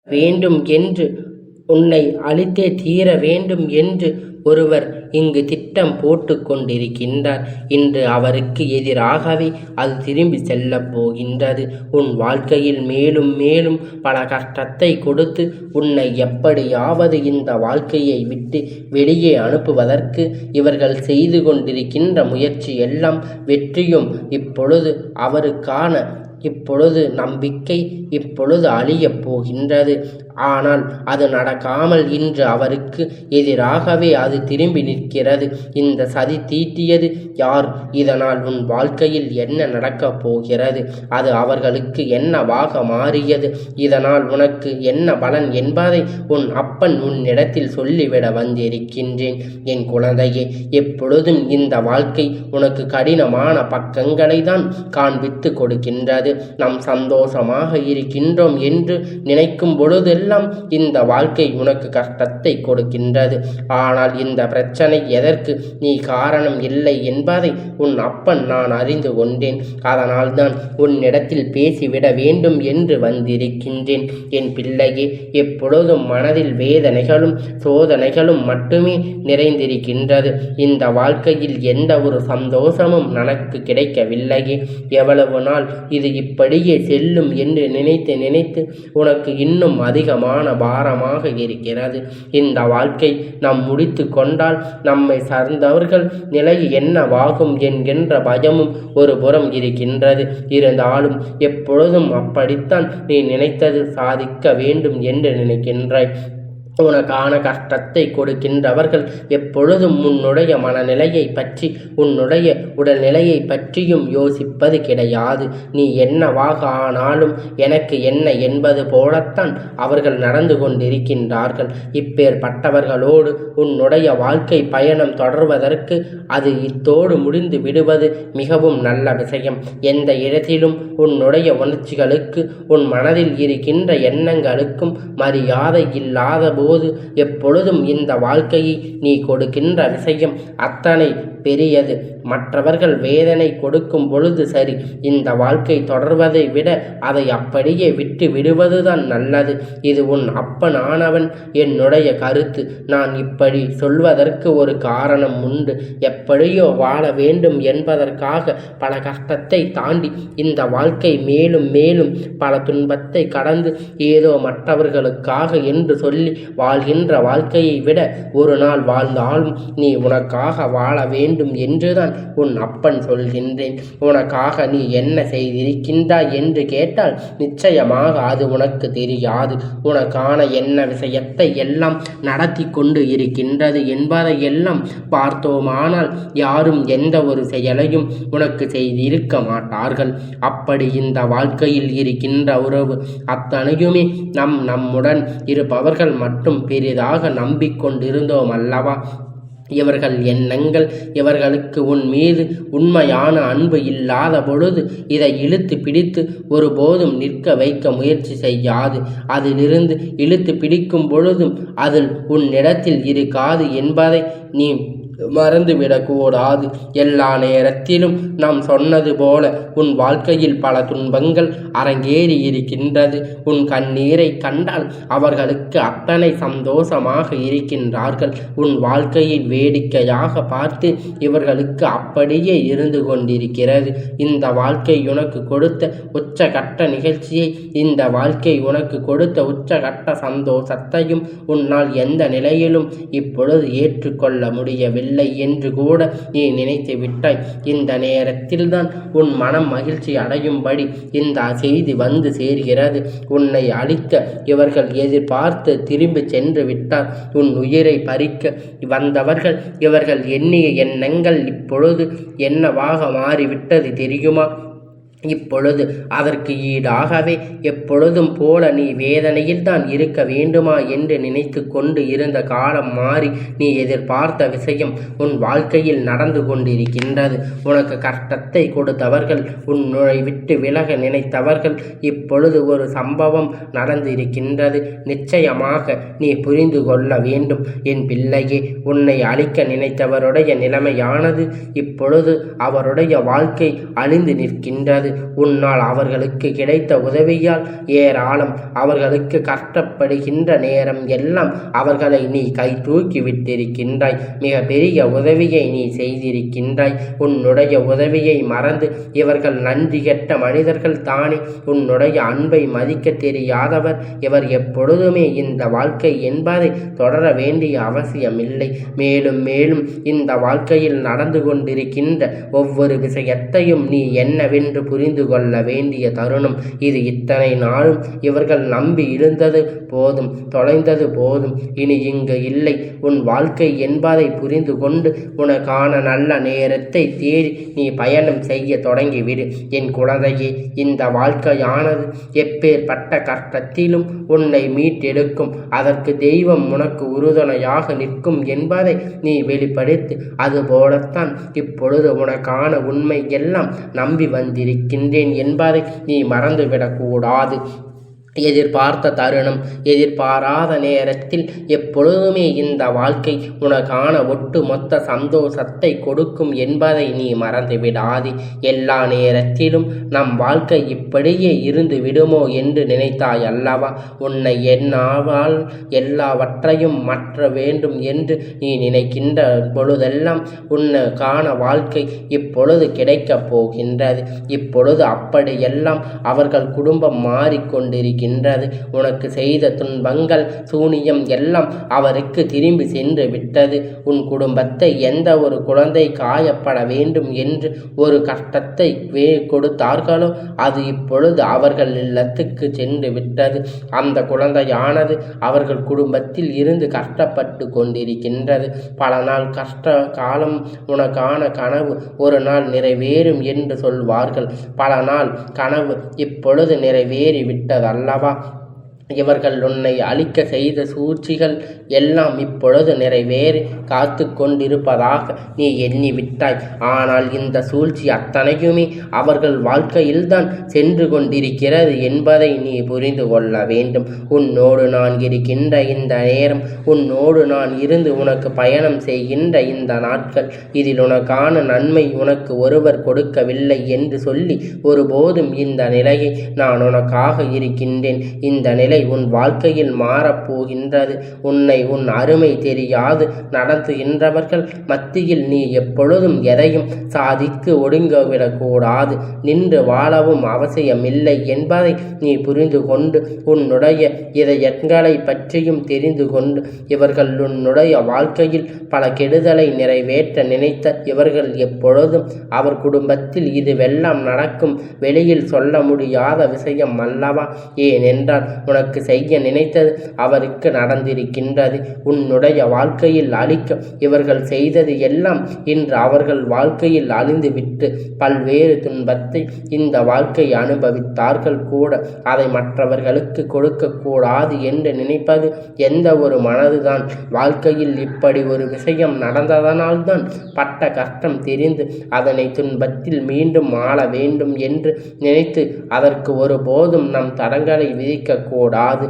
வேண்டும் என்று, உன்னை அழித்தே தீர வேண்டும் என்று ஒருவர் இங்கு திட்டம் போட்டு கொண்டிருக்கின்றார். இன்று அவருக்கு எதிராகவே அது திரும்பி செல்லப் போகின்றது. உன் வாழ்க்கையில் மேலும் மேலும் பல கஷ்டத்தை கொடுத்து உன்னை எப்படியாவது இந்த வாழ்க்கையை விட்டு வெளியே அனுப்புவதற்கு இவர்கள் செய்து கொண்டிருக்கின்ற முயற்சி எல்லாம் வெற்றியும் இப்பொழுது நம்பிக்கை அழியப் போகின்றது. ஆனால் அது நடக்காமல் இன்று அவருக்கு எதிராகவே அது திரும்பி நிற்கிறது. இந்த சதி தீட்டியது யார்? இதனால் உன் வாழ்க்கையில் என்ன நடக்கப் போகிறது? அது அவர்களுக்கு என்னவாக மாறியது? இதனால் உனக்கு என்ன பலன் என்பதை உன் அப்பன் உன்னிடத்தில் சொல்லிவிட வந்திருக்கின்றேன். என் குழந்தையே, எப்பொழுதும் இந்த வாழ்க்கை உனக்கு கடினமான பக்கங்களை தான் காண்பித்து கொடுக்கின்றது. நாம் சந்தோஷமாக இருக்கின்றோம் என்று நினைக்கும் பொழுதெல்லாம் இந்த வாழ்க்கை உனக்கு கஷ்டத்தை கொடுக்கின்றது. ஆனால் இந்த பிரச்சனை எதற்கு நீ காரணம் இல்லை என்பதை உன் அப்பன் நான் அறிந்து கொண்டேன். அதனால் தான் உன்னிடத்தில் பேசிவிட வேண்டும் என்று வந்திருக்கின்றேன். என் பிள்ளையே, எப்பொழுதும் மனதில் வேதனைகளும் சோதனைகளும் மட்டுமே நிறைந்திருக்கின்றது. இந்த வாழ்க்கையில் எந்த ஒரு சந்தோஷமும் எனக்கு கிடைக்கவில்லையே. எவ்வளவு நாள் இது இப்படியே செல்லும் என்று நினைத்து உனக்கு இன்னும் அதிகமான பாரமாக இருக்கிறது. இந்த வாழ்க்கை நாம் முடித்து கொண்டால் நம்மை சார்ந்தவர்கள் நிலை என்னவாகும் என்கின்ற பயமும் ஒரு புறம் இருக்கின்றது. இருந்தாலும் எப்பொழுதும் அப்படித்தான் நீ நினைத்தது சாதிக்க வேண்டும் என்று நினைக்கின்றாய். உனக்கான கஷ்டத்தை கொடுக்கின்றவர்கள் எப்பொழுதும் உன்னுடைய மனநிலையை பற்றி உன்னுடைய உடல்நிலையை பற்றியும் யோசிப்பது கிடையாது. நீ என்னவாக ஆனாலும் எனக்கு என்ன என்பது போலத்தான் அவர்கள் நடந்து கொண்டிருக்கின்றார்கள். இப்பேற்பட்டவர்களோடு உன்னுடைய வாழ்க்கை பயணம் தொடர்வதற்கு அது இத்தோடு முடிந்து விடுவது மிகவும் நல்ல விஷயம். எந்த இடத்திலும் உன்னுடைய உணர்ச்சிகளுக்கு உன் மனதில் இருக்கின்ற எண்ணங்களுக்கும் மரியாதை இல்லாத போது எப்பொழுதும் இந்த வாழ்க்கையை நீ கொடுக்கின்ற விஷயம் அத்தனை பெரியது. மற்றவர்கள் வேதனை கொடுக்கும் பொழுது சரி, இந்த வாழ்க்கை தொடர்வதை விட அதை அப்படியே விட்டு விடுவதுதான் நல்லது. இது உன் அப்பன் ஆனவன் என்னுடைய கருத்து. நான் இப்படி சொல்வதற்கு ஒரு காரணம் உண்டு. எப்படியோ வாழ வேண்டும் என்பதற்காக பல கஷ்டத்தை தாண்டி இந்த வாழ்க்கை மேலும் மேலும் பல துன்பத்தை கடந்து ஏதோ மற்றவர்களுக்காக என்று சொல்லி வாழ்கின்ற வாழ்க்கையை விட ஒரு நாள் வாழ்ந்தாலும் நீ உனக்காக வாழ வேண்டும் என்றுதான் உன் அப்பன் சொல்கின்றேன். உனக்காக நீ என்ன செய்திருக்கின்றாய் என்று கேட்டால் நிச்சயமாக அது உனக்கு தெரியாது. உனக்கான என்ன விஷயத்தை எல்லாம் நடத்தி கொண்டு இருக்கின்றது என்பதை எல்லாம் பார்த்தோமானால் யாரும் எந்த ஒரு செயலையும் உனக்கு செய்திருக்க மாட்டார்கள். அப்படி இந்த வாழ்க்கையில் இருக்கின்ற உறவு அத்தனையுமே நம்முடன் இருப்பவர்கள் மட்டும் பெரிதாக நம்பிக்கொண்டிருந்தோம் அல்லவா? இவர்கள் எண்ணங்கள் இவர்களுக்கு உன் மீது உண்மையான அன்பு இல்லாத பொழுது இதை இழுத்து பிடித்து ஒருபோதும் நிற்க வைக்க முயற்சி செய்யாது. அதிலிருந்து இழுத்து பிடிக்கும் பொழுதும் அதில் உன்னிடத்தில் இருக்காது என்பதை நீ மறந்துவிடக்கூடாது. எல்லா நேரத்திலும் நாம் சொன்னது போல உன் வாழ்க்கையில் பல துன்பங்கள் அரங்கேறி இருக்கின்றது. உன் கண்ணீரை கண்டால் அவர்களுக்கு அத்தனை சந்தோஷமாக இருக்கின்றார்கள். உன் வாழ்க்கையை வேடிக்கையாக பார்த்து இவர்களுக்கு அப்படியே இருந்து கொண்டிருக்கிறது. இந்த வாழ்க்கை உனக்கு கொடுத்த உச்சகட்ட நிகழ்ச்சியை, இந்த வாழ்க்கை உனக்கு கொடுத்த உச்சகட்ட சந்தோஷத்தையும் உன்னால் எந்த நிலையிலும் இப்பொழுது ஏற்றுக்கொள்ள முடியவில்லை என்று கூட நீ நினைத்து விட்டாய். இந்த நேரத்தில் தான் உன் மனம் மகிழ்ச்சி அடையும்படி இந்த செய்தி வந்து சேர்கிறது. உன்னை அழிக்க இவர்கள் எதிர்பார்த்து திரும்பி சென்று விட்டார். உன் உயிரை பறிக்க வந்தவர்கள் இவர்கள் எண்ணிய எண்ணங்கள் இப்பொழுது என்னவாக மாறிவிட்டது தெரியுமா? இப்பொழுது அதற்கு ஈடாகவே எப்பொழுதும் போல நீ வேதனையில் தான் இருக்க வேண்டுமா என்று நினைத்து கொண்டு இருந்த காலம் மாறி நீ எதிர்பார்த்த விஷயம் உன் வாழ்க்கையில் நடந்து கொண்டிருக்கின்றது. உனக்கு கஷ்டத்தை கொடுத்தவர்கள், உன்னை விட்டு விலக நினைத்தவர்கள் இப்பொழுது ஒரு சம்பவம் நடந்திருக்கின்றது. நிச்சயமாக நீ புரிந்து கொள்ள வேண்டும் என் பிள்ளையே. உன்னை அழிக்க நினைத்தவருடைய நிலைமையானது இப்பொழுது அவருடைய வாழ்க்கை அழிந்து நிற்கின்றது. உன்னால் அவர்களுக்கு கிடைத்த உதவியால் ஏராளம் அவர்களுக்கு கஷ்டப்படுகின்ற நேரம் எல்லாம் அவர்களை நீ கை தூக்கி விட்டிருக்கின்றாய். மிக பெரிய உதவியை நீ செய்திருக்கின்றாய். உன்னுடைய உதவியை மறந்து இவர்கள் நன்றி கெட்ட மனிதர்கள் தானே. உன்னுடைய அன்பை மதிக்க தெரியாதவர் இவர் எப்பொழுதுமே இந்த வாழ்க்கை என்பதை தொடர வேண்டிய அவசியமில்லை. மேலும் மேலும் இந்த வாழ்க்கையில் நடந்து கொண்டிருக்கின்ற ஒவ்வொரு விஷயத்தையும் நீ என்னவென்று புரிந்து கொள்ள வேண்டிய தருணம் இது. இத்தனை நாளும் இவர்கள் நம்பி இழுந்தது போதும், தொலைந்தது போதும், இனி இங்கு இல்லை. உன் வாழ்க்கை என்பதை புரிந்து கொண்டு உனக்கான நல்ல நேரத்தை தேடி நீ பயணம் செய்ய தொடங்கிவிடு. என் குழந்தையே, இந்த வாழ்க்கையானது எப்பேற்பட்ட கஷ்டத்திலும் உன்னை மீட்டெடுக்கும். அதற்கு தெய்வம் உனக்கு உறுதுணையாக நிற்கும் என்பதை நீ வெளிப்படுத்து. அதுபோலத்தான் இப்பொழுது உனக்கான உண்மை எல்லாம் நம்பி வந்திருக்கின்றேன் என்பதை நீ மறந்துவிடக்கூடாது. எதிர்பார்த்த தருணம், எதிர்பாராத நேரத்தில் எப்பொழுதுமே இந்த வாழ்க்கை உனக்கான ஒட்டு மொத்த சந்தோஷத்தை கொடுக்கும் என்பதை நீ மறந்துவிடாதே. எல்லா நேரத்திலும் நம் வாழ்க்கை இப்படியே இருந்து விடுமோ என்று நினைத்தாய் அல்லவா? உன்னை என்னாவால் எல்லாவற்றையும் மாற்ற வேண்டும் என்று நீ நினைக்கின்ற பொழுதெல்லாம் உன்னுக்கான வாழ்க்கை இப்பொழுது கிடைக்கப் போகின்றது. இப்பொழுது அப்படியெல்லாம் அவர்கள் குடும்பம் மாறிக்கொண்டிருக்கிறது. உனக்கு செய்த துன்பங்கள், சூனியம் எல்லாம் அவருக்கு திரும்பி சென்று விட்டது. உன் குடும்பத்தை எந்த ஒரு குழந்தை காயப்பட வேண்டும் என்று ஒரு கஷ்டத்தை கொடுத்தார்களோ அது இப்பொழுது அவர்கள் இல்லத்துக்கு சென்று விட்டது. அந்த குழந்தையானது அவர்கள் குடும்பத்தில் இருந்து கஷ்டப்பட்டு கொண்டிருக்கின்றது. பல நாள் கஷ்ட காலம் உனக்கான கனவு ஒரு நாள் நிறைவேறும் என்று சொல்வார்கள். பல நாள் கனவு இப்பொழுது நிறைவேறி விட்டதல்ல. இவர்கள் உன்னை அழிக்க செய்த சூழ்ச்சிகள் எல்லாம் இப்பொழுது நிறைவேறி காத்து கொண்டிருப்பதாக நீ எண்ணிவிட்டாய். ஆனால் இந்த சூழ்ச்சி அத்தனையுமே அவர்கள் வாழ்க்கையில்தான் சென்று கொண்டிருக்கிறது என்பதை நீ புரிந்து கொள்ள வேண்டும். உன்னோடு நான் இருக்கின்ற இந்த நேரம், உன்னோடு நான் இருந்து உனக்கு பயணம் செய்கின்ற இந்த நாட்கள், இதில் உனக்கான நன்மை உனக்கு ஒருவர் கொடுக்கவில்லை என்று சொல்லி ஒருபோதும் இந்த நிலையை நான் உனக்காக இருக்கின்றேன். இந்த நிலை உன் வாழ்க்கையில் மாறப்போகின்றது. உன்னை உன் அருமை தெரியாது நடத்துகின்றவர்கள் மத்தியில் நீ எப்பொழுதும் எதையும் சாதித்து ஒடுங்கவிடக்கூடாது. நின்று வாழவும் அவசியமில்லை என்பதை நீ புரிந்து கொண்டு உன்னுடைய இதயங்களை பற்றியும் தெரிந்து கொண்டு இவர்கள் உன்னுடைய வாழ்க்கையில் பல கெடுதலை நிறைவேற்ற நினைத்த இவர்கள் எப்பொழுதும் அவர் குடும்பத்தில் இதுவெல்லாம் நடக்கும். வெளியில் சொல்ல முடியாத விஷயம் அல்லவா? ஏனென்றால் உனக்கு செய்ய நினைத்தது அவருக்கு நடந்திருக்கின்றது. உன்னுடைய வாழ்க்கையில் அழிக்க இவர்கள் செய்தது எல்லாம் இன்று அவர்கள் வாழ்க்கையில் அழிந்துவிட்டு பல்வேறு துன்பத்தை இந்த வாழ்க்கை அனுபவித்தார்கள் கூட அதை மற்றவர்களுக்கு கொடுக்க கூடாது என்று நினைப்பது எந்த ஒரு மனதுதான்? வாழ்க்கையில் இப்படி ஒரு விஷயம் நடந்ததனால்தான் பட்ட கஷ்டம் தெரிந்து அதனை துன்பத்தில் மீண்டும் ஆள வேண்டும் என்று நினைத்து அதற்கு ஒருபோதும் நம் தடங்களை விதிக்கக்கூடாது.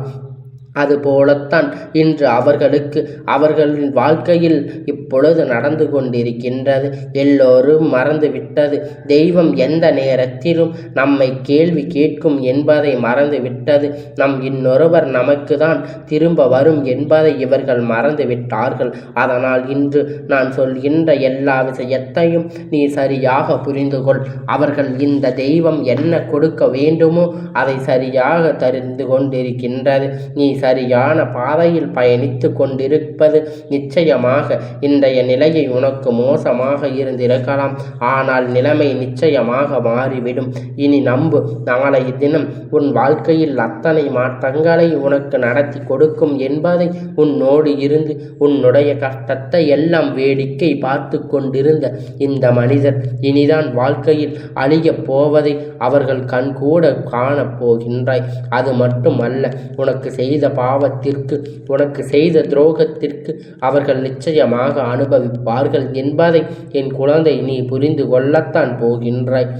அதுபோலத்தான் இன்று அவர்களுக்கு அவர்களின் வாழ்க்கையில் இப்பொழுது நடந்து கொண்டிருக்கின்றது. எல்லோரும் மறந்துவிட்டது. தெய்வம் எந்த நேரத்திலும் நம்மை கேள்வி கேட்கும் என்பதை மறந்துவிட்டது. நம் இன்னொருவர் நமக்கு தான் திரும்ப வரும் என்பதை இவர்கள் மறந்துவிட்டார்கள். அதனால் இன்று நான் சொல்கின்ற எல்லா விஷயத்தையும் நீ சரியாக புரிந்து கொள். அவர்கள் இந்த தெய்வம் என்ன கொடுக்க வேண்டுமோ அதை சரியாக தெரிந்து கொண்டிருக்கின்றது. நீ சரியான பாதையில் பயணித்து கொண்டிருப்பது நிச்சயமாக இன்றைய நிலையை உனக்கு மோசமாக இருந்திருக்கலாம். ஆனால் நிலைமை நிச்சயமாக மாறிவிடும். இனி நம்பு, நாளைய தினம் உன் வாழ்க்கையில் அத்தனை மாற்றங்களை உனக்கு நடத்தி கொடுக்கும் என்பதை உன்னோடு இருந்து உன்னுடைய கஷ்டத்தை எல்லாம் வேடிக்கை பார்த்து கொண்டிருந்த இந்த மனிதர் இனிதான் வாழ்க்கையில் அழியப் போவதை அவர்கள் கண்கூட காணப்போகின்றாய். அது மட்டுமல்ல, உனக்கு செய்த பாவத்திற்கு, உனக்கு செய்த துரோகத்திற்கு அவர்கள் நிச்சயமாக அனுபவிப்பார்கள் என்பதை என் குழந்தை நீ புரிந்து கொள்ளத்தான் போகின்றாய்.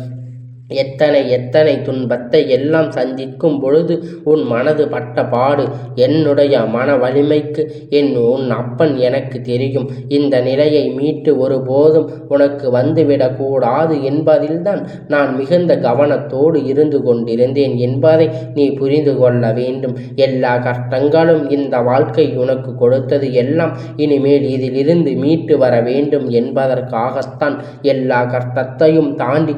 எத்தனை எத்தனை துன்பத்தை எல்லாம் சந்திக்கும் பொழுது உன் மனது பட்ட பாடு என்னுடைய மன வலிமைக்கு உன் அப்பன் எனக்கு தெரியும். இந்த நிலையை மீட்டு ஒருபோதும் உனக்கு வந்துவிடக்கூடாது என்பதில்தான் நான் மிகுந்த கவனத்தோடு இருந்து கொண்டிருந்தேன் என்பதை நீ புரிந்து கொள்ள வேண்டும். எல்லா கஷ்டங்களும் இந்த வாழ்க்கை உனக்கு கொடுத்தது எல்லாம் இனிமேல் இதிலிருந்து மீட்டு வர வேண்டும் என்பதற்காகத்தான். எல்லா கஷ்டத்தையும் தாண்டி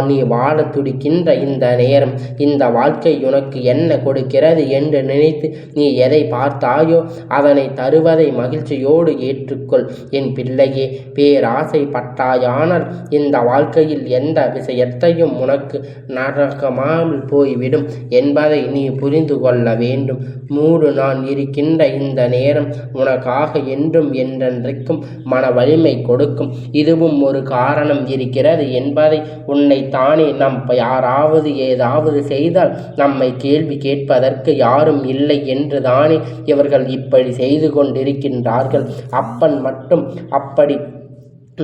நீ வாழ துடிக்கின்ற இந்த நேரம், இந்த வாழ்க்கை உனக்கு என்ன கொடுக்கிறது என்று நினைத்து நீ எதை பார்த்தாயோ அதனை தருவதை மகிழ்ச்சியோடு ஏற்றுக்கொள். என் பிள்ளையே, பேராசைப்பட்டாயானால் இந்த வாழ்க்கையில் எந்த விஷயத்தையும் உனக்கு நடக்காமல் போய்விடும் என்பதை நீ புரிந்து கொள்ள வேண்டும். நான் இருக்கின்ற இந்த நேரம் உனக்காக என்றும் என்றென்றைக்கும் மன வலிமை கொடுக்கும். இதுவும் ஒரு காரணம் இருக்கிறது என்பதை உன்னை தானே யாராவது ஏதாவது செய்தால் நம்மை கேள்வி கேட்பதற்கு யாரும் இல்லை என்று தானே இவர்கள் இப்படி செய்து கொண்டிருக்கின்றார்கள். அப்பன் மட்டும் அப்படி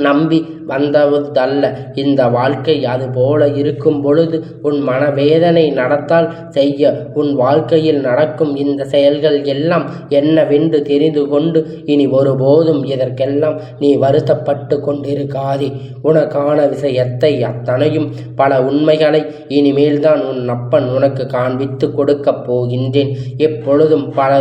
நம்பி வந்ததல்ல இந்த வாழ்க்கை. அதுபோல இருக்கும் பொழுது உன் மனவேதனை நடத்தால் செய்ய உன் வாழ்க்கையில் நடக்கும் இந்த செயல்கள் எல்லாம் என்னவென்று தெரிந்து கொண்டு இனி ஒருபோதும் இதற்கெல்லாம் நீ வருத்தப்பட்டு கொண்டிருக்காதே. உனக்கான விஷயத்தை அத்தனையும் பல உண்மைகளை இனிமேல்தான் உன் அப்பன் உனக்கு காண்பித்து கொடுக்கப் போகின்றேன். எப்பொழுதும் பல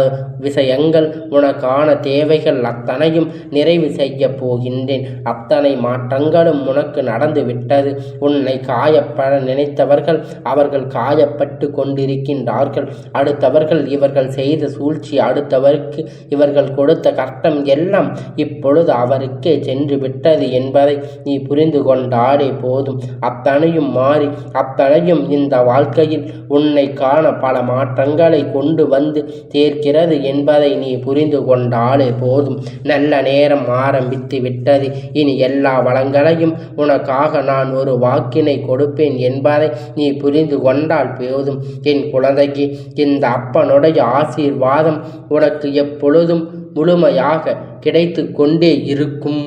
விஷயங்கள் உனக்கான தேவைகள் அத்தனையும் நிறைவு செய்ய போகின்றேன். அத்தனை மாற்றங்களும் உனக்கு நடந்து விட்டது. உன்னை காயப்பட நினைத்தவர்கள் அவர்கள் காயப்பட்டு கொண்டிருக்கின்றார்கள். அடுத்தவர்கள் இவர்கள் செய்த சூழ்ச்சி, அடுத்தவருக்கு இவர்கள் கொடுத்த கஷ்டம் எல்லாம் இப்பொழுது அவருக்கே சென்று விட்டது என்பதை நீ புரிந்து கொண்டாடே போதும். அத்தனையும் மாறி அத்தனையும் இந்த வாழ்க்கையில் உன்னை காண பல மாற்றங்களை கொண்டு வந்து சேர்க்கிறது என்பதை நீ புரிந்து கொண்டாலே போதும். நல்ல நேரம் ஆரம்பித்து விட்டது. இனி எல்லா வளங்களையும் உனக்காக நான் ஒரு வாக்கினை கொடுப்பேன் என்பதை நீ புரிந்து கொண்டால் போதும். என் குழந்தைக்கு, இந்த அப்பனுடைய ஆசீர்வாதம் உனக்கு எப்பொழுதும் முழுமையாக கிடைத்து கொண்டே இருக்கும்.